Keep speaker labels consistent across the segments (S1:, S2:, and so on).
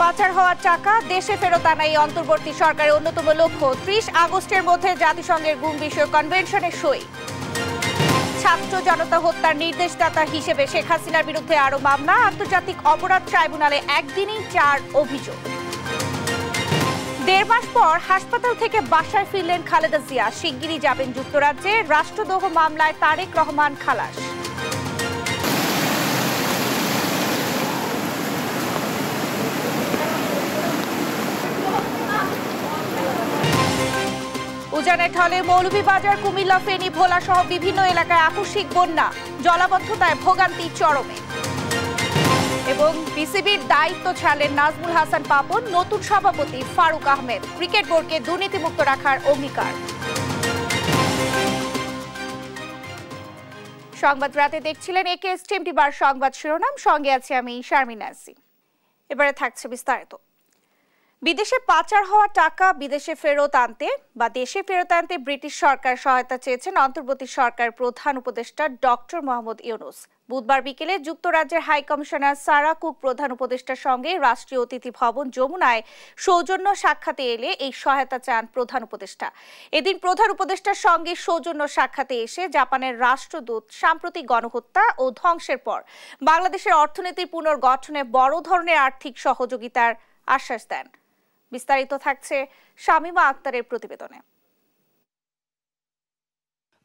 S1: পাচার হওয়া টাকা দেশে ফেরত আনা এই অন্তর্বর্তী সরকারের অন্যতম লক্ষ্য ৩০ আগস্টের মধ্যে জাতিসংঘের গুম বিষয়ক কনভেনশনে সই। ছাত্র জনতা হত্যার নির্দেশদাতা হিসেবে শেখ হাসিনার বিরুদ্ধে আরো মামলা, আন্তর্জাতিক অপরাধ ট্রাইব্যুনালে একদিনেই ৪ অভিযোগ। ১.৫ মাস পর হাসপাতাল থেকে বাসায় ফিরলেন খালেদা জিয়া, শিগগিরই যাবেন যুক্তরাজ্যে। রাষ্ট্রদ্রোহ মামলায় তারেক রহমান খালাস। উজানের ঢলে মৌলভীবাজার, কুমিল্লা, ফেনী, ভোলা সহ বিভিন্ন এলাকায় আকস্মিক বন্যা, জলাবদ্ধতায় ভোগান্তি চরমে। এবং বিসিবির দায়িত্ব ছাড়লেন নাজমুল হাসান পাপন, নতুন সভাপতি ফারুক আহমেদ। ক্রিকেট বোর্ডকে দুর্নীতিমুক্ত রাখার অঙ্গীকার। সংবাদ রাতে দেখছিলেন একেএস টিমটিবার সংবাদ শিরোনাম, সঙ্গে আছে আমি শারমিন নাসি। এবারে থাকছে বিস্তারিত। বিদেশে পাচার হওয়া টাকা বিদেশে ফেরত আনতে বা দেশে ফেরত আনতে ব্রিটিশ সরকার সহায়তা চেয়েছেন অন্তর্বর্তী সরকার প্রধান উপদেষ্টা ডক্টর মোহাম্মদ ইউনূস। বুধবার বিকেলে যুক্তরাজ্যের হাই কমিশনার সারা কুক প্রধান উপদেষ্টার সঙ্গে রাষ্ট্রীয় অতিথি ভবন যমুনায় সৌজন্য সাক্ষাতে এলে এই সহায়তা চান প্রধান উপদেষ্টা। এদিন প্রধান উপদেষ্টার সঙ্গে সৌজন্য সাক্ষাতে এসে জাপানের রাষ্ট্রদূত সাম্প্রতিক গণহত্যা ও ধ্বংসের পর বাংলাদেশের অর্থনীতির পুনর্গঠনে বড় ধরনের আর্থিক সহযোগিতার আশ্বাস দেন। বিস্তারিত থাকছে শামিমা আক্তারের প্রতিবেদনে।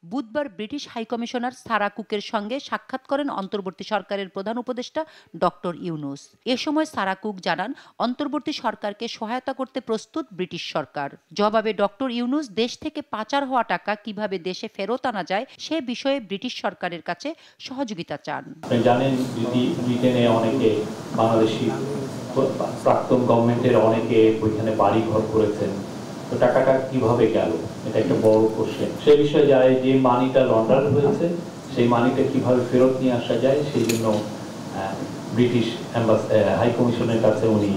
S2: বুধবার ব্রিটিশ হাইকমিশনার সারা কুকের সঙ্গে সাক্ষাৎ করেন অন্তর্বর্তী সরকারের প্রধান উপদেষ্টা ডক্টর ইউনূস। এ সময় সারা কুক জানান, অন্তর্বর্তী সরকারকে সহায়তা করতে প্রস্তুত ব্রিটিশ সরকার। জবাবে ডক্টর ইউনূস দেশ থেকে পাচার হওয়া টাকা কিভাবে দেশে ফেরত আনা যায় সে বিষয়ে ব্রিটিশ সরকারের কাছে সহযোগিতা চান।
S3: জানেন, ব্রিটেনে অনেকে বাংলাদেশি প্রাক্তন গভর্নমেন্টের অনেকে ওইখানে বাড়ি ঘর করেছেন, তো টাকাটা কিভাবে গেল এটা একটা বড় কোশ্চেন। সে বিষয়ে যায় যে মানিটা লন্ডার হয়েছে সেই মানিটা কিভাবে ফেরত নিয়ে আসা যায় সেই জন্য ব্রিটিশ হাই কমিশনের কাছে উনি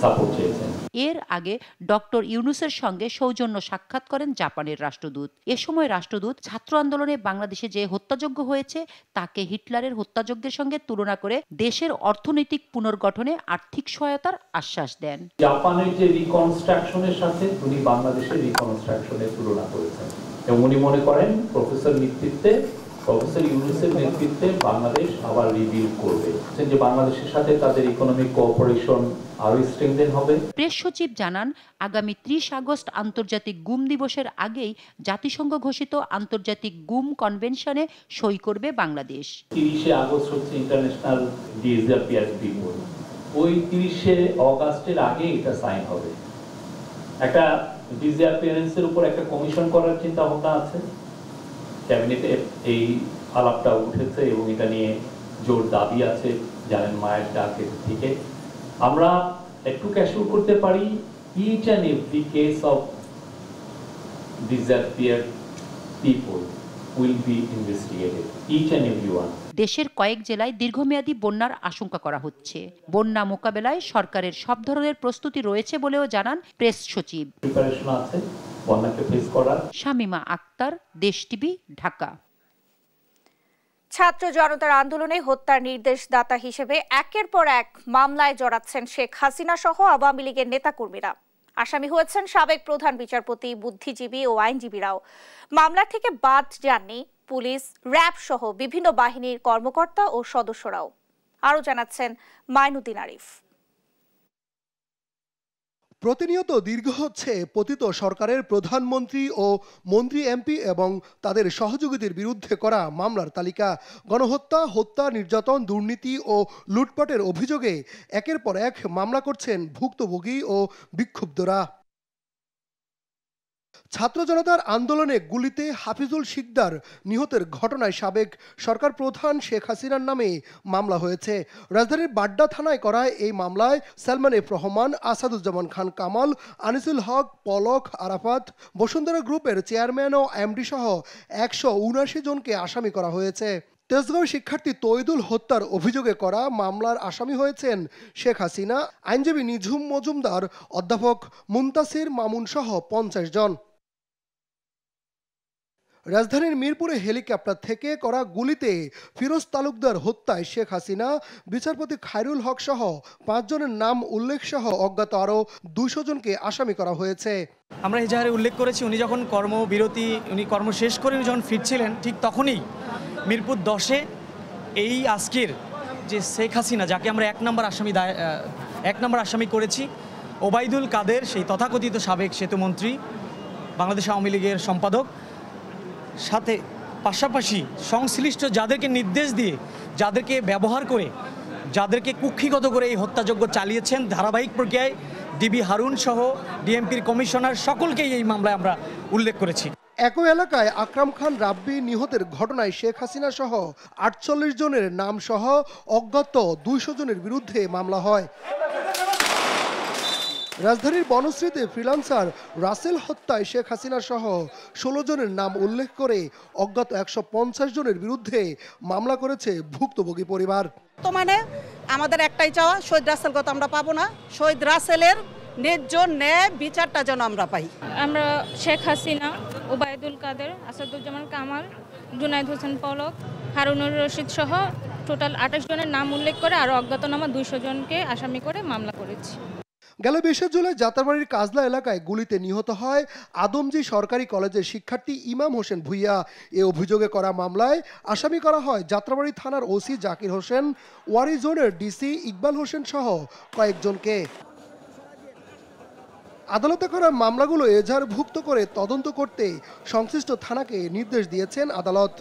S3: সাপোর্ট চেয়েছেন।
S2: এর আগে ডক্টর ইউনূসের সঙ্গে সৌজন্য সাক্ষাৎ করেন জাপানের রাষ্ট্রদূত। এ সময় রাষ্ট্রদূত ছাত্র আন্দোলনে বাংলাদেশে যে হত্যাযজ্ঞ হয়েছে তাকে হিটলারের হত্যাযজ্ঞের সঙ্গে তুলনা করে দেশের অর্থনৈতিক পুনর্গঠনে আর্থিক সহায়তার আশ্বাস দেন।
S3: জাপানের যে রিকনস্ট্রাকশনের সাথে উনি বাংলাদেশের রিকনস্ট্রাকশনের তুলনা করেছেন এবং উনি মনে করেন প্রফেসর ইউনূসের নেতৃত্বে বাংলাদেশ আবার রিভিউ করবে, যে বাংলাদেশের সাথে তাদের ইকোনমিক কোঅপারেশন আরো স্ট্রেংথেন হবে।
S2: প্রেস সচিব জানান, আগামী ৩০ আগস্ট আন্তর্জাতিক গুম দিবসের আগেই জাতিসংঘ ঘোষিত আন্তর্জাতিক গুম কনভেনশনে সই করবে বাংলাদেশ।
S3: ৩০ আগস্ট হচ্ছে ইন্টারন্যাশনাল ডিসঅ্যাপিয়ার্ড পিপল, ওই ৩০ আগস্টের আগে এটা সাইন হবে। একটা ডিসঅ্যাপিয়ারেন্সের উপর একটা কমিশন করার চিন্তা ভাবনা আছে, ক্যাবিনেটে এই আলাপটা উঠেছে এবং এটা নিয়ে জোর দাবি আছে। জানেন, মায়ের ডাকের থেকে আমরা একটু ক্যাশিউ করতে পারি, each and every case of disappeared people will be investigated, each and every one.
S2: দেশের কয়েক জেলায় দীর্ঘমেয়াদী বন্যার আশঙ্কা করা হচ্ছে। বন্যা মোকাবেলায় সরকারের সব ধরনের প্রস্তুতি রয়েছে বলেও জানান প্রেস সচিব।
S3: প্রিপারেশন আছে বন্যাকে ফেস করার।
S2: শামিমা আক্তার, দেশ টিভি, ঢাকা।
S1: ছাত্র জনতার আন্দোলনে হত্যার নির্দেশদাতা হিসেবে একের পর এক মামলায় জড়াচ্ছেন শেখ হাসিনা সহ আওয়ামী লীগের নেতাকর্মীরা। আসামি হয়েছেন সাবেক প্রধান বিচারপতি, বুদ্ধিজীবী ও আইনজীবীরাও। মামলা থেকে বাদ যাননি পুলিশ, র্যাব সহ বিভিন্ন বাহিনীর কর্মকর্তা ও সদস্যরাও। আরও জানাচ্ছেন মাইনুদ্দিন আরিফ।
S4: প্রতিনিয়ত দীর্ঘ হচ্ছে পতিত সরকারের প্রধানমন্ত্রী ও মন্ত্রী, এমপি এবং তাদের সহযোগীদের বিরুদ্ধে করা মামলার তালিকা। গণহত্যা, হত্যা, নির্যাতন, দুর্নীতি ও লুটপাটের অভিযোগে একের পর এক মামলা করছেন ভুক্তভোগী ও বিক্ষুব্ধরা। ছাত্র জনতার আন্দোলনে গুলিতে হাফিজুল শিকদার নিহতের ঘটনায় সাবেক সরকার প্রধান শেখ হাসিনার নামে মামলা হয়েছে। রাজধানীর বাড্ডা থানায় করা এই মামলায় সালমান এফ রহমান, আসাদুজ্জামান খান কামাল, আনিসুল হক, পলক, আরাফাত, বসুন্ধরা গ্রুপের চেয়ারম্যান ও এমডি সহ ১৭৯ জনকে আসামি করা হয়েছে। তেজগাঁও শিক্ষার্থী তৈদুল হত্যার অভিযোগে করা মামলার আসামি হয়েছেন শেখ হাসিনা, আইনজীবী নিঝুম মজুমদার, অধ্যাপক মুনতাসির মামুন সহ ৫০ জন। রাজধানীর মিরপুরে হেলিকপ্টার থেকে করা গুলিতে ফিরোজ তালুকদার হত্যায় শেখ হাসিনা, বিচারপতি খায়রুল হক সহ 5 জনের নাম উল্লেখ সহ অজ্ঞাত আরও 200 জনকে আসামি করা হয়েছে।
S5: আমরা এজাহারে উল্লেখ করেছি, উনি যখন উনি কর্ম শেষ করে যখন ফিরছিলেন, ঠিক তখনই মিরপুর 10-এ এই আজকের যে শেখ হাসিনা, যাকে আমরা 1 নম্বর আসামি করেছি, ওবায়দুল কাদের, সেই তথাকথিত সাবেক সেতুমন্ত্রী, বাংলাদেশ আওয়ামী লীগের সম্পাদক, সাথে পাশাপাশি সংশ্লিষ্ট যাদেরকে নির্দেশ দিয়ে, যাদেরকে ব্যবহার করে, যাদেরকে কুক্ষিগত করে এই হত্যাযজ্ঞ চালিয়েছেন ধারাবাহিক প্রক্রিয়ায়, ডিবি হারুন সহ ডিএমপির কমিশনার, সকলকেই এই মামলায় আমরা উল্লেখ করেছি।
S4: একই এলাকায় আকরাম খান রাব্বি নিহতের ঘটনায় শেখ হাসিনা সহ 48 জনের নাম সহ অজ্ঞাত 200 জনের বিরুদ্ধে মামলা হয়। রাজধানীর বনশ্রীতে ফ্রিল্যান্সার রাসেল হত্যায় শেখ হাসিনা সহ 16 জনের নাম উল্লেখ করে অজ্ঞাত 150 জনের বিরুদ্ধে মামলা করেছে ভুক্তভোগী পরিবার।
S6: বর্তমানে আমাদের একটাই চাওয়া, শহীদ রাসেলকে তো আমরা পাবো না, শহীদ রাসেলের ন্যায্য ন্যায় বিচারটা যেন আমরা পাই।
S7: আমরা শেখ হাসিনা, ওবায়দুল কাদের, আসাদুজ্জামান কামাল, জুনায়েদ হোসেন পলক, হারুনুর রশিদ সহ টোটাল 28 জনের নাম উল্লেখ করে আর অজ্ঞাতনামা 200 জনকে আসামি করে মামলা করেছি।
S4: গেল 20 জুলাই যাত্রাবাড়ির কাজলা এলাকায় গুলিতে নিহত হয় আদমজী সরকারি কলেজের শিক্ষার্থী ইমাম হোসেন ভুইয়া। এ অভিযোগে করা মামলায় আসামি করা হয় যাত্রাবাড়ি থানার ওসি জাকির হোসেন, ওয়ারি জোনের ডিসি ইকবাল হোসেন সহ কয়েকজনকে। আদালতে করা মামলাগুলো এজাহারভুক্ত করে তদন্ত করতে সংশ্লিষ্ট থানাকে নির্দেশ দিয়েছেন আদালত।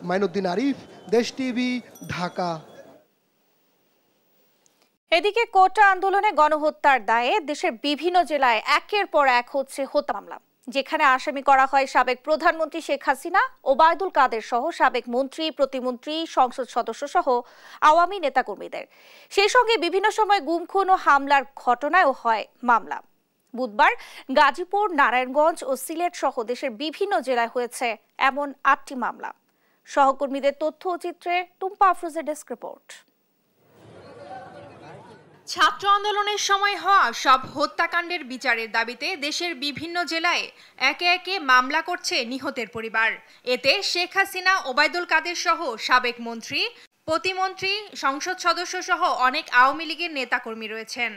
S4: মাইনুদ্দিন আরিফ, দেশ টিভি, ঢাকা।
S1: এদিকে কোটা আন্দোলনে গণহত্যার দায়ে দেশের বিভিন্ন জেলায় একের পর এক হচ্ছে হত্যা মামলা, যেখানে আসামি করা হয় সাবেক প্রধানমন্ত্রী শেখ হাসিনা, ওবায়দুল কাদের সহ সাবেক মন্ত্রী, প্রতিমন্ত্রী, সংসদ সদস্য সহ আওয়ামী নেতাকর্মীদের। সেই সঙ্গে বিভিন্ন সময় গুম খুন ও হামলার ঘটনায়ও হয় মামলা। বুধবার গাজীপুর, নারায়ণগঞ্জ ও সিলেট সহ দেশের বিভিন্ন জেলায় হয়েছে এমন 8টি মামলা। সহকর্মীদের তথ্য ও চিত্রে টুম্পা আফরোজের ডেস্ক রিপোর্ট।
S8: ছাত্র আন্দোলনের সময় হওয়া সব হত্যাকাণ্ডের বিচারের দাবিতে দেশের বিভিন্ন জেলায় একে একে মামলা করছে নিহতের পরিবার। এতে শেখ হাসিনা, ওবায়দুল কাদের সহ সাবেক মন্ত্রী, প্রতিমন্ত্রী, সংসদ সদস্য সহ অনেক আওয়ামী লীগের নেতাকর্মী রয়েছেন।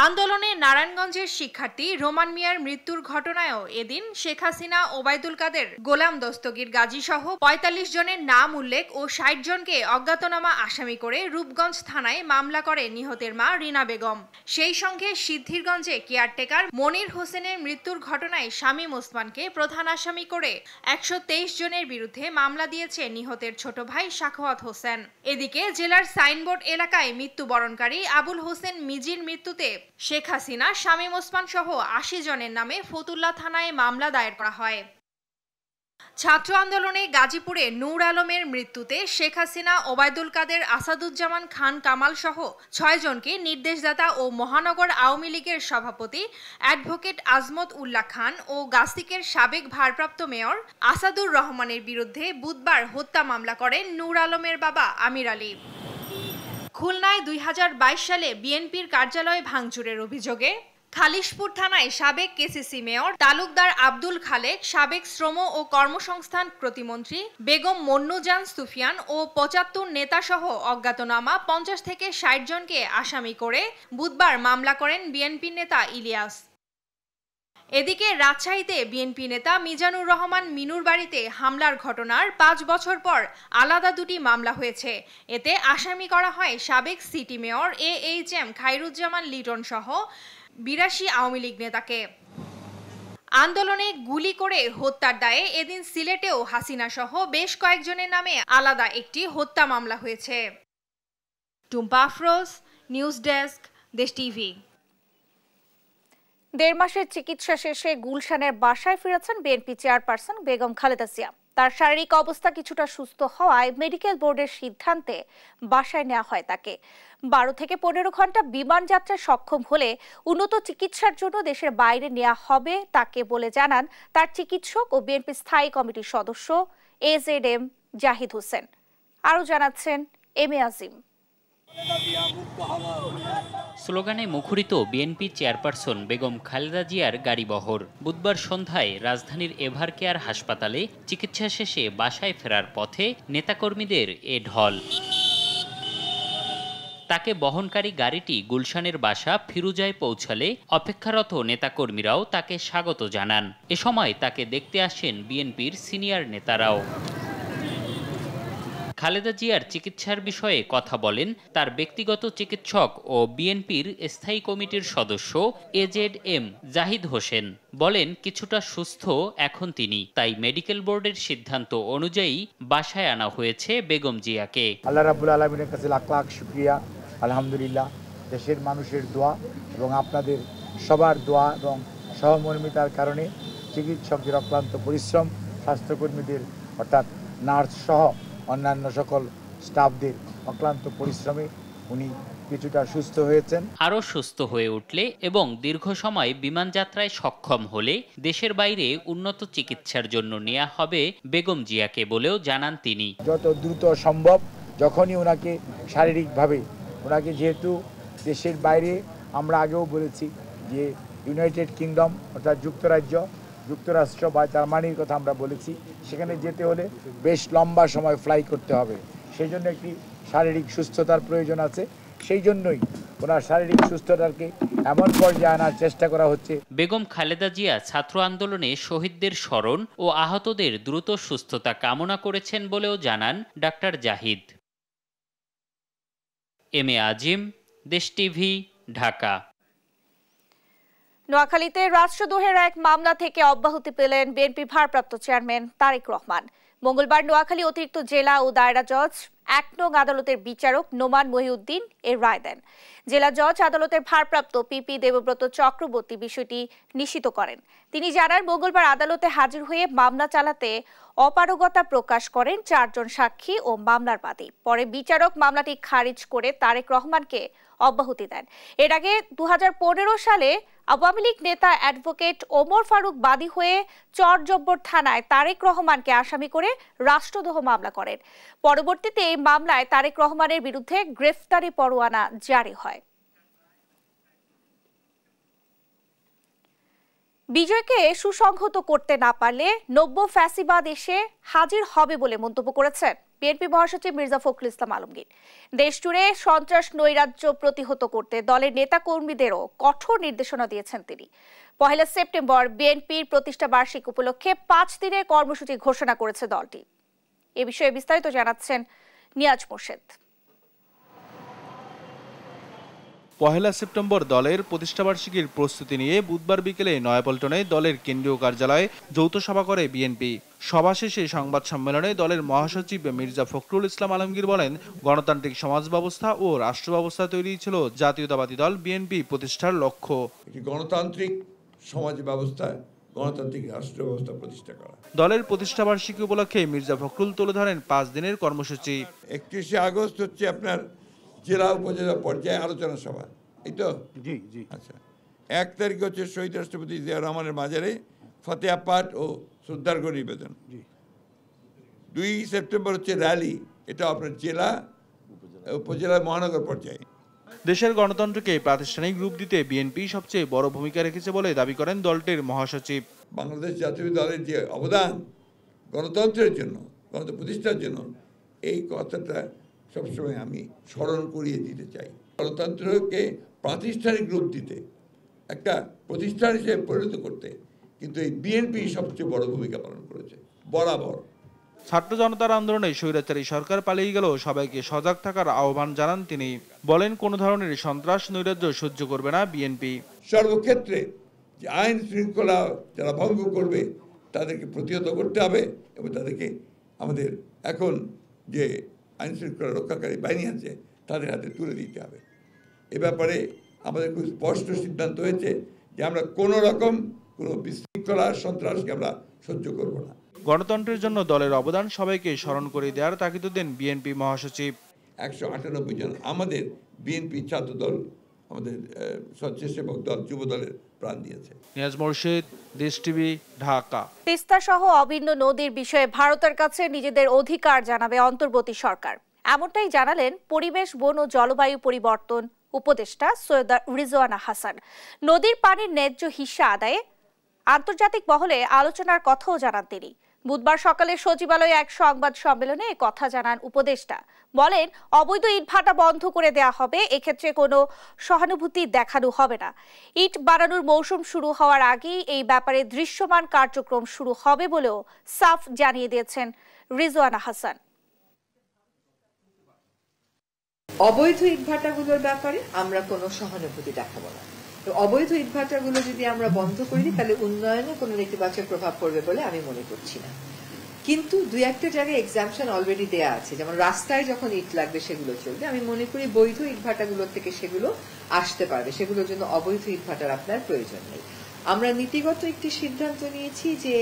S8: আন্দোলনে নারায়ণগঞ্জের শিক্ষার্থী রোমান মিয়ার মৃত্যুর ঘটনায়ও এদিন শেখ হাসিনা, ওবায়দুল কাদের, গোলাম দস্তগীর গাজী সহ 45 জনের নাম উল্লেখ ও 60 জনকে অজ্ঞাতনামা আসামি করে রূপগঞ্জ থানায় মামলা করে নিহতের মা রিনা বেগম। সেই সঙ্গে সিদ্ধিরগঞ্জে কেয়ারটেকার মনির হোসেনের মৃত্যুর ঘটনায় শামীম ওসমানকে প্রধান আসামি করে 123 জনের বিরুদ্ধে মামলা দিয়েছে নিহতের ছোট ভাই সাখাওয়াত হোসেন। এদিকে জেলার সাইনবোর্ড এলাকায় মৃত্যুবরণকারী আবুল হোসেন মিজির মৃত্যুতে শেখ হাসিনা, শামীম ওসমান সহ 80 জনের নামে ফতুল্লা থানায় মামলা দায়ের করা হয়। ছাত্র আন্দোলনে গাজীপুরে নূর আলমের মৃত্যুতে শেখ হাসিনা, ওবায়দুল কাদের, আসাদুজ্জামান খান কামাল সহ 6 জনকে নির্দেশদাতা ও মহানগর আওয়ামী লীগের সভাপতি অ্যাডভোকেট আজমত উল্লাহ খান ও গাসিকের সাবেক ভারপ্রাপ্ত মেয়র আসাদুর রহমানের বিরুদ্ধে বুধবার হত্যা মামলা করেন নূর আলমের বাবা আমির আলী। খুলনায় 2022 সালে বিএনপির কার্যালয় ভাঙচুরের অভিযোগে খালিশপুর থানায় সাবেক কেসিসি মেয়র তালুকদার আব্দুল খালেক, সাবেক শ্রম ও কর্মসংস্থান প্রতিমন্ত্রী বেগম মন্নুজান সুফিয়ান ও 75 নেতাসহ অজ্ঞাতনামা 50 থেকে 60 জনকে আসামি করে বুধবার মামলা করেন বিএনপি নেতা ইলিয়াস। এদিকে রাজশাহীতে বিএনপি নেতা মিজানুর রহমান মিনুর বাড়িতে হামলার ঘটনার 5 বছর পর আলাদা 2টি মামলা হয়েছে। এতে আসামি করা হয় সাবেক city mayor AHM Khairuzzaman Liton সহ 82 আওয়ামী লীগ নেতাকে। আন্দোলনে গুলি করে হত্যার দায়ে এদিন সিলেটেও হাসিনা সহ বেশ কয়েকজনের নামে আলাদা একটি হত্যা মামলা হয়েছে। টুম্পা আফরোজ, নিউজ ডেস্ক, দেশ টিভি।
S1: 1.5 মাসের চিকিৎসা শেষে গুলশানের বাসায় ফিরেছেন বিএনপি চেয়ারপারসন বেগম খালেদা জিয়া। তার শারীরিক অবস্থা কিছুটা সুস্থ হওয়ায় মেডিকেল বোর্ডের সিদ্ধান্তে বাসায় নেওয়া হয় তাকে। 12 থেকে 15 ঘন্টা বিমান যাত্রায় সক্ষম হলে উন্নত চিকিৎসার জন্য দেশের বাইরে নেওয়া হবে তাকে বলে জানান তার চিকিৎসক ও বিএনপি স্থায়ী কমিটির সদস্য AZM জাহিদ হোসেন। আরও জানাচ্ছেন এম এ আজিম।
S9: স্লোগানে মুখরিত বিএনপি চেয়ারপারসন বেগম খালেদা জিয়ার গাড়িবহর। বুধবার সন্ধ্যায় রাজধানীর এভার কেয়ার হাসপাতালে চিকিৎসা শেষে বাসায় ফেরার পথে নেতাকর্মীদের এ ঢল। তাকে বহনকারী গাড়িটি গুলশানের বাসা ফিরুজায় পৌঁছালে অপেক্ষারত নেতাকর্মীরাও তাকে স্বাগত জানান। এ সময় তাকে দেখতে আসেন বিএনপির সিনিয়র নেতারাও। খালেদা জিয়ার চিকিৎসার বিষয়ে কথা বলেন তার ব্যক্তিগত চিকিৎসক ও বিএনপির স্থায়ী কমিটির সদস্য AZM জাহিদ হোসেন। বলেন কিছুটা সুস্থ এখন তিনি, তাই মেডিকেল বোর্ডের সিদ্ধান্ত অনুযায়ী বাসায় আনা হয়েছে বেগম জিয়াকে।
S10: আল্লাহ রাব্বুল আলামিনের কাছে লাখ লাখ শুকরিয়া, আলহামদুলিল্লাহ। দেশের মানুষের দোয়া এবং আপনাদের সবার দোয়া এবং সহমর্মিতার কারণে চিকিৎসকদের অক্লান্ত পরিশ্রম, স্বাস্থ্যকর্মীদের অর্থাৎ নার্স সহ অন্যান্য সকল স্টাফদের অক্লান্ত পরিশ্রমে উনি কিছুটা সুস্থ হয়েছেন।
S9: আরও সুস্থ হয়ে উঠলে এবং দীর্ঘ সময় বিমান যাত্রায় সক্ষম হলে দেশের বাইরে উন্নত চিকিৎসার জন্য নেওয়া হবে বেগম জিয়াকে বলেও জানান তিনি।
S10: যত দ্রুত সম্ভব যখনই ওনাকে শারীরিকভাবে, ওনাকে যেহেতু দেশের বাইরে আমরা আগেও বলেছি যে ইউনাইটেড কিংডম অর্থাৎ যুক্তরাষ্ট্র বা জার্মানির কথা আমরা বলেছি, সেখানে যেতে হলে বেশ লম্বা সময় ফ্লাই করতে হবে। সেই জন্য একটি শারীরিক সুস্থতার প্রয়োজন আছে। সেই জন্যই ওনার শারীরিক সুস্থতাকে এমন পর্যায়ে আনার চেষ্টা করা হচ্ছে।
S9: বেগম খালেদা জিয়া ছাত্র আন্দোলনে শহীদদের স্মরণ ও আহতদের দ্রুত সুস্থতা কামনা করেছেন বলেও জানান ডাক্তার জাহিদ। MA আজিম, দেশ টিভি, ঢাকা।
S1: নোয়াখালীতে রাষ্ট্রদ্রোহের এক মামলা থেকে অব্যাহতি পেলেন বিএনপি ভারপ্রাপ্ত চেয়ারম্যান তারেক রহমান। মঙ্গলবার নোয়াখালী অতিরিক্ত জেলা ও দায়রা জজ ১ নং আদালতের বিচারক নোমান মহিউদ্দিন এর রায় দেন। জেলা জজ আদালতের ভারপ্রাপ্ত পিপি দেবব্রত চক্রবর্তী বিষয়টি নিশ্চিত করেন। তিনি জানান, মঙ্গলবার আদালতে হাজির হয়ে মামলা চালাতে অপারগতা প্রকাশ করেন ৪ জন সাক্ষী ও মামলার বাদী। পরে বিচারক মামলাটি খারিজ করে তারেক রহমানকে অব্যাহতি দেন। এর আগে ২০১৫ সালে আওয়ামী লীগ নেতা অ্যাডভোকেট ওমর ফারুক বাদী হয়ে চরজব্বর থানায় তারেক রহমানকে আসামি করে রাষ্ট্রদ্রোহ মামলা করেন। পরবর্তীতে এই মামলায় তারেক রহমানের বিরুদ্ধে গ্রেফতারি পরোয়ানা জারি হয়। বিজয়কে সুসংহত করতে না পারলে নব্য ফ্যাসিবাদ এসে হাজির হবে বলে মন্তব্য করেছেন বিএনপি মহাসচিব মির্জা ফখরুল ইসলাম আলমগীর। দেশ জুড়ে সন্ত্রাস নৈরাজ্য প্রতিহত করতে দলের নেতা কর্মীদেরও কঠোর নির্দেশনা দিয়েছেন তিনি। ১ সেপ্টেম্বর বিএনপির প্রতিষ্ঠা বার্ষিকী উপলক্ষে ৫ দিনের কর্মসূচি ঘোষণা করেছে দলটি। এ বিষয়ে বিস্তারিত জানাচ্ছেন নিয়াজ মোর্শেদ।
S11: ১ সেপ্টেম্বর দলের প্রতিষ্ঠাবার্ষিকীর প্রস্তুতি নিয়ে বুধবার বিকেলে নয়াপল্টনে দলের কেন্দ্রীয় কার্যালয়ে যৌথ সভা করে বিএনপি। সভা শেষে সংবাদ সম্মেলনে দলের মহাসচিব মির্জা ফখরুল ইসলাম আলমগীর বলেন, গণতান্ত্রিক সমাজ ব্যবস্থা ও রাষ্ট্র ব্যবস্থা তৈরি ছিল জাতীয়তাবাদী দল বিএনপি প্রতিষ্ঠার লক্ষ্য।
S12: গণতান্ত্রিক সমাজ ব্যবস্থা, গণতান্ত্রিক রাষ্ট্র ব্যবস্থা প্রতিষ্ঠা করা।
S11: দলের প্রতিষ্ঠাবার্ষিকী উপলক্ষে মির্জা ফখরুল তুলে ধরেন ৫ দিনের কর্মসূচি।
S12: ৩১ আগস্ট হচ্ছে আপনার জেলা উপজেলা পর্যায়ে আলোচনা সভা, এই তো? জি জি। আচ্ছা, ১ তারিখ হচ্ছে শহীদ রাষ্ট্রপতি জিয়া রহমানের মাজারে ফতেহা পাঠ ও শ্রদ্ধার্ঘ্য নিবেদন। ২ সেপ্টেম্বর হচ্ছে র্যালি, এটা আপনার জেলা উপজেলা মহানগর পর্যায়ে।
S11: দেশের গণতন্ত্রকে প্রাতিষ্ঠানিক রূপ দিতে বিএনপি সবচেয়ে বড় ভূমিকা রেখেছে বলে দাবি করেন দলটির মহাসচিব।
S12: বাংলাদেশ জাতীয় দলের যে অবদান গণতন্ত্রের জন্য, গণতন্ত্র প্রতিষ্ঠার জন্য, এই কথাটা সবসময় আমি স্মরণ করিয়ে দিতে চাই। গণতন্ত্রকে প্রাতিষ্ঠানিক রূপ দিতে, একটা প্রতিষ্ঠান হিসেবে পরিণত করতে কিন্তু এই বিএনপি সবচেয়ে বড় ভূমিকা পালন করেছে বরাবর।
S11: ছাত্র জনতার আন্দোলনে স্বৈরাচারী সরকার পালিয়ে গেল, সবাইকে সজাগ থাকার আহ্বান জানান তিনি। বলেন, কোনো ধরনের সন্ত্রাস নৈরাজ্য সহ্য করবে না বিএনপি।
S12: সর্বক্ষেত্রে যে আইন শৃঙ্খলা যারা ভঙ্গ করবে তাদেরকে প্রতিহত করতে হবে এবং তাদেরকে আমাদের এখন যে আইন শৃঙ্খলা রক্ষাকারী বাহিনী আছে তাদের হাতে তুলে দিতে হবে। এ ব্যাপারে আমাদের খুব স্পষ্ট সিদ্ধান্ত হয়েছে যে আমরা কোনো রকম কোনো বিশৃঙ্খলা সন্ত্রাসকে আমরা সহ্য করব না।
S11: গণতন্ত্রের জন্য দলের অবদান সবাইকে স্মরণ করে দেওয়ার তাগিদ দেন বিএনপি মহাসচিব।
S12: ১৯৮ জন আমাদের বিএনপি ছাত্র দল, আমাদের স্বেচ্ছাসেবক দল, যুব দলের প্রাণ দিয়েছে।
S11: নিয়াজ মোর্শেদ, দেশ টিভি, ঢাকা।
S1: তিস্তা সহ অভিন্ন নদীর বিষয়ে ভারতের কাছে নিজেদের অধিকার জানাবে অন্তর্বর্তী সরকার। এমনটাই জানালেন পরিবেশ, বন ও জলবায়ু পরিবর্তন উপদেষ্টা সৈয়দা রিজওয়ানা হাসান। নদীর পানির ন্যায্য হিস্সা আদায়ে আন্তর্জাতিক মহলে আলোচনার কথাও জানান তিনি। বুধবার সকালে সচিবালয়ে এক সংবাদ সম্মেলনে এ কথা জানান উপদেষ্টা। বলেন, অবৈধ ইটভাটা বন্ধ করে দেওয়া হবে, এক্ষেত্রে কোনো সহানুভূতি দেখানো হবে না। ইট বানানোর মৌসুম শুরু হওয়ার আগেই এই ব্যাপারে দৃশ্যমান কার্যক্রম শুরু হবে বলেও সাফ জানিয়ে দিয়েছেন রিজওয়ানা হাসান।
S13: অবৈধ ইটভাটাগুলোর ব্যাপারে আমরা কোনো সহানুভূতি দেখাবো না। অবৈধ ইটভাটাগুলো যদি আমরা বন্ধ করি দিই তাহলে উন্নয়নে কোনো নেতিবাচক প্রভাব পড়বে বলে আমি মনে করছি না। কিন্তু দুই একটা জায়গায় এক্সাম্পশন অলরেডি দেয়া আছে, যেমন রাস্তায় যখন ইট লাগবে সেগুলো চলবে। আমি মনে করি বৈধ ইটভাটাগুলোর থেকে সেগুলো আসতে পারবে, সেগুলোর জন্য অবৈধ ইটভাটার আপনার প্রয়োজন নেই। আমরা নীতিগত একটি সিদ্ধান্ত নিয়েছি যে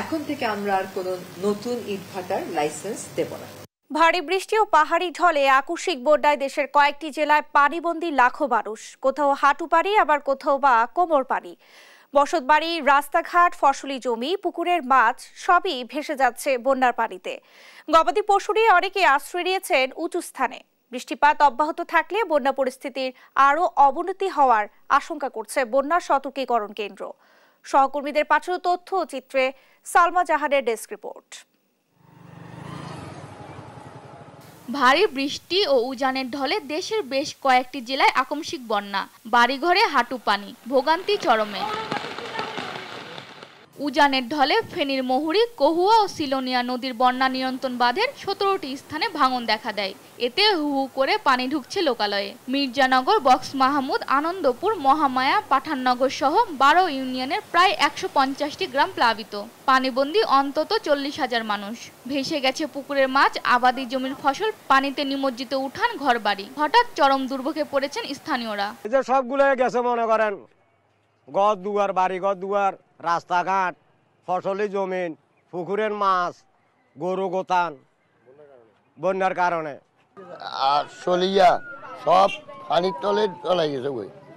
S13: এখন থেকে আমরা আর কোনো নতুন ইটভাটার লাইসেন্স দেব না।
S1: ভারী বৃষ্টি ও পাহাড়ি ঢলে আকস্মিক বন্যায় দেশের কয়েকটি জেলায় পানিবন্দী লাখো মানুষ। কোথাও হাঁটু পানি, আবার কোথাও বা কোমর পানি। বসতবাড়ি, রাস্তাঘাট, ফসলি জমি, পুকুরের মাছ সবই ভেসে যাচ্ছে বন্যার পানিতে। গবাদি পশু নিয়ে অনেকে আশ্রয় নিয়েছেন উঁচু স্থানে। বৃষ্টিপাত অব্যাহত থাকলে বন্যা পরিস্থিতির আরও অবনতি হওয়ার আশঙ্কা করছে বন্যা সতর্কীকরণ কেন্দ্র। সহকর্মীদের পাঠানো তথ্য ও চিত্রে সালমা জাহানের ডেস্ক রিপোর্ট।
S14: ভারী বৃষ্টি ও উজানের ঢলে দেশের বেশ কয়েকটি জেলায় আকস্মিক বন্যা, বাড়িঘরে হাঁটু পানি, ভোগান্তি চরমে। উজানের ঢলে ফেনীর মহুরী, কহুয়া ও সিলোনিয়া নদীর বন্যা নিয়ন্ত্রণ বাঁধের 17টি স্থানে ভাঙন দেখা দেয়। এতে হু হু করে পানি ঢুকছে লোকালয়ে। মির্জানগর, বক্স মাহমুদ, আনন্দপুর, মহামায়া, পাঠাননগর সহ 12 ইউনিয়নের প্রায় 150টি গ্রাম প্লাবিত। পানিবন্দী অন্তত 40,000 মানুষ। ভেসে গেছে পুকুরের মাছ, আবাদি জমির ফসল, পানিতে নিমজ্জিত উঠান, ঘরবাড়ি। হঠাৎ চরম দুর্ভোগে পড়েছেন স্থানীয়রা।
S15: এই যে সবগুলো গেছে, মনে করেন ঘর দুয়ার, বাড়ি ঘর দুয়ার, রাস্তাঘাট, ফসলি জমিন, পুকুরের মাছ, গরু গোতান বন্যার কারণে
S16: আর সলিয়া সব পানির তলে চলে গেছে।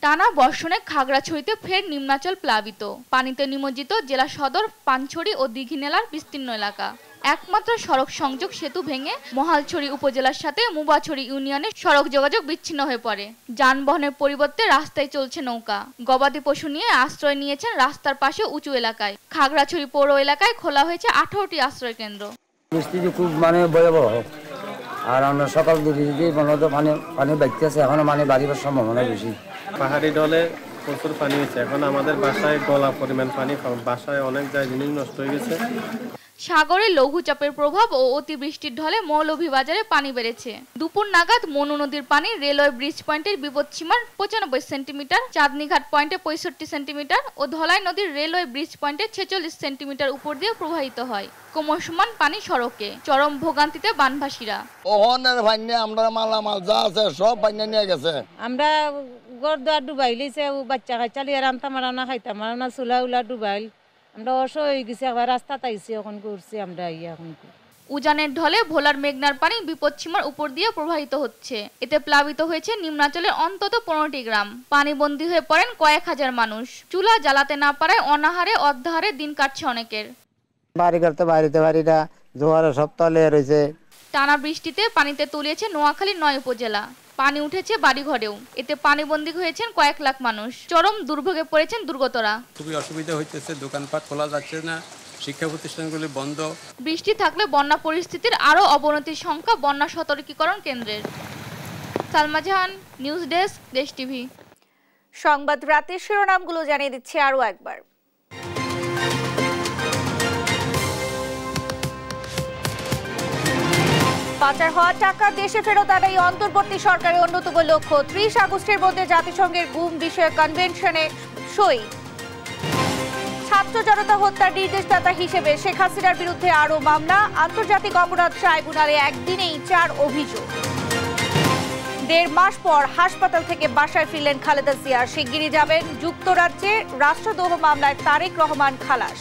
S14: টানা বর্ষণে খাগড়াছড়িতে ফের নিম্নাঞ্চল প্লাবিত। পানিতে নিমজ্জিত জেলা সদর, পানছড়ি ও দিঘিনালার বিস্তীর্ণ এলাকা। একমাত্র সড়ক সংযোগ সেতু ভেঙে মহালছড়ি উপজেলার সাথে মুবাছড়ি ইউনিয়নের সড়ক যোগাযোগ বিচ্ছিন্ন হয়ে পড়ে। যানবাহনের পরিবর্তে রাস্তায় চলছে নৌকা। গবাদি পশু নিয়ে আশ্রয় নিয়েছেন রাস্তার পাশে উঁচু এলাকায়। খাগড়াছড়ি পৌর এলাকায় খোলা হয়েছে 18টি আশ্রয় কেন্দ্র।
S17: পরিস্থিতি খুব ভয়াবহ। আর আমরা সকাল দিকে পানি বাইতেছে, এখনো বাড়িবার সম্ভাবনা বেশি।
S18: পাহাড়ি ঢলে প্রচুর পানি হয়েছে, এখন আমাদের বাসায় গলা পরিমাণ পানি, বাসায় অনেক জায়গা জিনিস নষ্ট হয়ে গেছে।
S14: সাগরে লঘুচাপের প্রভাব ও অতিবৃষ্টির ঢলে মৌলভীবাজারে পানি বেড়েছে। দুপুর নাগাদ মনু নদীর পানি রেলওয়ে ব্রিজ পয়েন্টের বিপদসীমার 95 সেন্টিমিটার, চাঁদনীঘাট পয়েন্টে 65 সেন্টিমিটার ও ধলাই নদীর রেলওয়ে ব্রিজ পয়েন্টে 46 সেন্টিমিটার উপর দিয়ে প্রবাহিত হয়। কোমরসমান পানি সড়কে। চরম ভোগান্তিতে বানভাসীরা।
S16: আমরা মালামাল যা আছে সব পানি নিয়ে গেছে।
S19: আমরা ঘর দুয়ার ডুবাই লিছে, বাচ্চা কাচ্চা লিয়ে রান্তা মারানা খাইতাম মারানা, চুলা উলা ডুবাইল। আমরা অসহায় হয়ে গেছি, আবার রাস্তা তাইছি, এখন করছি আমরা এখন।
S14: উজানের ঢলে ভোলার মেঘনার পানি বিপদসীমার উপর দিয়ে প্রবাহিত হচ্ছে। এতে প্লাবিত হয়েছে নিম্নাঞ্চলের অন্তত 15টি গ্রাম। পানিবন্দী হয়ে পড়েন কয়েক হাজার মানুষ। চুলা জ্বালাতে না পারায় অনাহারে অর্ধাহারে দিন কাটছে অনেকের।
S15: বাড়ি করতে বাড়িতে বাড়িটা জোয়ারে সব তলে রয়েছে।
S14: টানা বৃষ্টিতে পানিতে তলিয়েছে নোয়াখালীর 9 উপজেলা। পানি উঠেছে বাড়িঘরেও। এতে পানিবন্দী হয়েছেন কয়েক লাখ মানুষ। চরম দুর্ভোগে পড়েছেন দুর্গতরা।
S20: খুবই অসুবিধা হইতেছে, দোকানপাট খোলা যাচ্ছে না, শিক্ষা প্রতিষ্ঠানগুলি বন্ধ।
S14: বৃষ্টি থাকলে বন্যা পরিস্থিতির আরও অবনতির সংখ্যা বন্যা সতর্কীকরণ কেন্দ্রের। সালমা জাহান, নিউজ ডেস্ক, দেশ টিভি।
S1: সংবাদ রাতের শিরোনামগুলো জানিয়ে দিচ্ছি আরও একবার। পাচার হওয়া টাকা দেশে ফেরত আনাই অন্তর্বর্তী সরকারের অন্যতম লক্ষ্য। 30 আগস্টের মধ্যে জাতিসংঘের গুম বিষয়ক কনভেনশনে সই। ছাত্র জনতা হত্যার নির্দেশদাতা হিসেবে শেখ হাসিনার বিরুদ্ধে আরও মামলা। আন্তর্জাতিক অপরাধ ট্রাইব্যুনালে একদিনেই 4 অভিযোগ। 1.5 মাস পর হাসপাতাল থেকে বাসায় ফিরলেন খালেদা জিয়া। শিগগিরই যাবেন যুক্তরাজ্যে। রাষ্ট্রদ্রোহ মামলায় তারেক রহমান খালাস।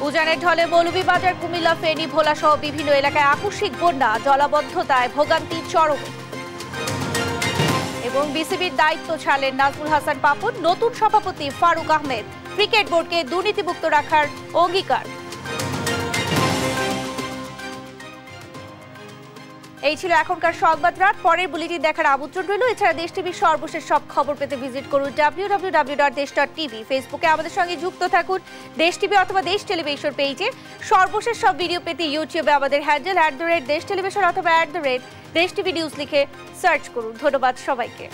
S1: উজানের ঢলে মৌলভীবাজার, কুমিল্লা, ফেনী, ভোলা সহ বিভিন্ন এলাকায় আকস্মিক বন্যা। জলাবদ্ধতায় ভোগান্তি চরমে। এবং বিসিবির দায়িত্ব ছাড়লেন নাজমুল হাসান পাপন, নতুন সভাপতি ফারুক আহমেদ। ক্রিকেট বোর্ডকে দুর্নীতিমুক্ত রাখার অঙ্গীকার। এই ছিল এখনকার সংবাদ রাত। পরের বুলেটিন দেখার আমন্ত্রণ রইল। এছাড়া দেশ টিভির সর্বশেষ সব খবর পেতে ভিজিট করুন www.desh.tv। ফেসবুকে আমাদের সঙ্গে যুক্ত থাকুন দেশ টিভি অথবা দেশ টেলিভিশন পেজে। সর্বশেষ সব ভিডিও পেতে ইউটিউবে আমাদের হ্যান্ডেল @দেশ টেলিভিশন অথবা @দেশ টিভি নিউজ লিখে সার্চ করুন। ধন্যবাদ সবাইকে।